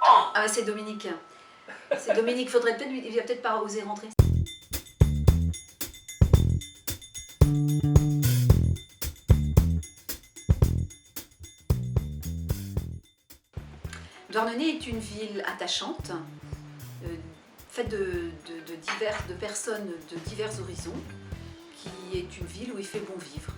Ah bah c'est Dominique. C'est Dominique, faudrait peut-être il va peut-être pas oser rentrer. Douarnenez est une ville attachante, faite de personnes de divers horizons, qui est une ville où il fait bon vivre.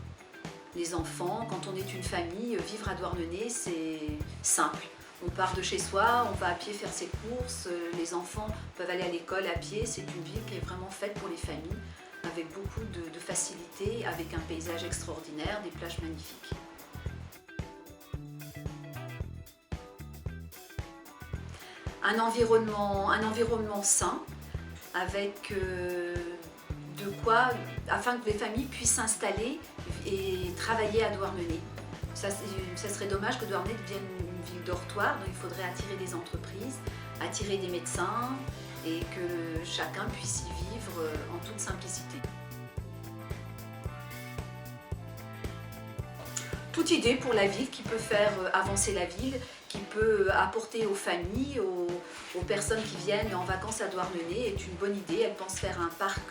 Les enfants, quand on est une famille, vivre à Douarnenez, c'est simple. On part de chez soi, on va à pied faire ses courses, les enfants peuvent aller à l'école à pied. C'est une ville qui est vraiment faite pour les familles, avec beaucoup de facilité, avec un paysage extraordinaire, des plages magnifiques. Un environnement sain, avec de quoi, afin que les familles puissent s'installer et travailler à Douarnenez. Ça serait dommage que Douarnenez devienne une ville dortoir, donc il faudrait attirer des entreprises, attirer des médecins et que chacun puisse y vivre en toute simplicité. Toute idée pour la ville qui peut faire avancer la ville, qui peut apporter aux familles, aux personnes qui viennent en vacances à Douarnenez est une bonne idée. Elle pense faire un parc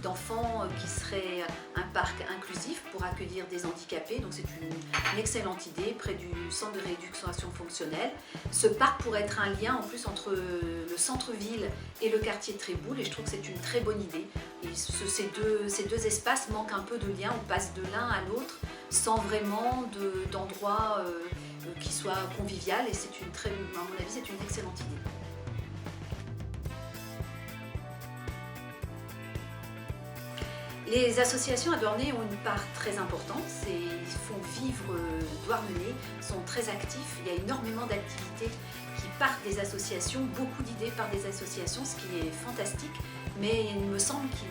d'enfants qui serait un parc inclusif pour accueillir des handicapés. Donc c'est une excellente idée près du centre de rééducation fonctionnelle. Ce parc pourrait être un lien en plus entre le centre-ville et le quartier de Tréboul et je trouve que c'est une très bonne idée. Et ces deux espaces manquent un peu de lien, on passe de l'un à l'autre sans vraiment d'endroit qui soit convivial et à mon avis c'est une excellente idée. Les associations à Douarnenez ont une part très importante, ils font vivre Douarnenez, sont très actifs, il y a énormément d'activités qui partent des associations, beaucoup d'idées partent des associations, ce qui est fantastique, mais il me semble qu'il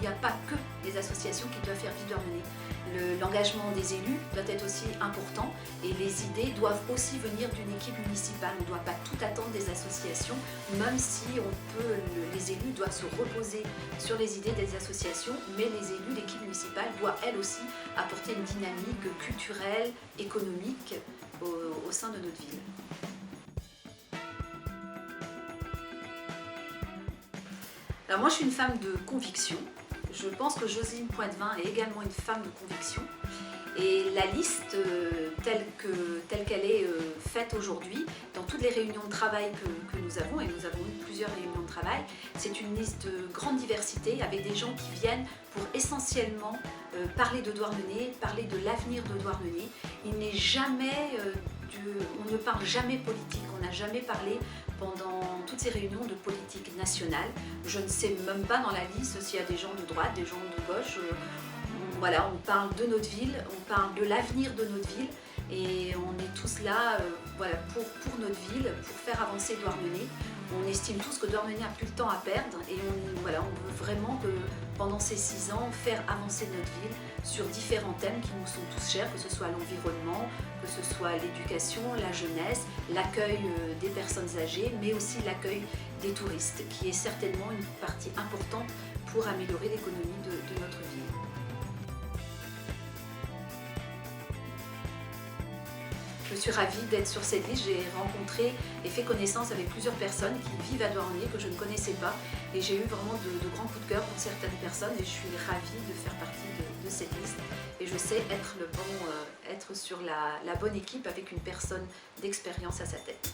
n'y a pas que les associations qui doivent faire vivre Douarnenez. L'engagement des élus doit être aussi important et les idées doivent aussi venir d'une équipe municipale. On ne doit pas tout attendre des associations, même si les élus doivent se reposer sur les idées des associations, mais les élus, l'équipe municipale doit elle aussi apporter une dynamique culturelle, économique au sein de notre ville. Alors moi je suis une femme de conviction. Je pense que Jocelyne Poitvin est également une femme de conviction et la liste telle qu'elle est faite aujourd'hui, dans toutes les réunions de travail que nous avons, et nous avons eu plusieurs réunions de travail, c'est une liste de grande diversité avec des gens qui viennent pour essentiellement parler de Douarnenez, parler de l'avenir de Douarnenez. On ne parle jamais politique, on n'a jamais parlé pendant toutes ces réunions de politique nationale. Je ne sais même pas dans la liste s'il y a des gens de droite, des gens de gauche. Voilà, on parle de notre ville, on parle de l'avenir de notre ville et on est tous là pour notre ville, pour faire avancer Douarnenez. On estime tous que Douarnenez n'a plus le temps à perdre et on veut vraiment que pendant ces 6 ans faire avancer notre ville sur différents thèmes qui nous sont tous chers, que ce soit l'environnement, que ce soit l'éducation, la jeunesse, l'accueil des personnes âgées, mais aussi l'accueil des touristes, qui est certainement une partie importante pour améliorer l'économie de notre ville. Je suis ravie d'être sur cette liste. J'ai rencontré et fait connaissance avec plusieurs personnes qui vivent à Douarnenez que je ne connaissais pas et j'ai eu vraiment de grands coups de cœur pour certaines personnes et je suis ravie de faire partie de cette liste et je sais être sur la bonne équipe avec une personne d'expérience à sa tête.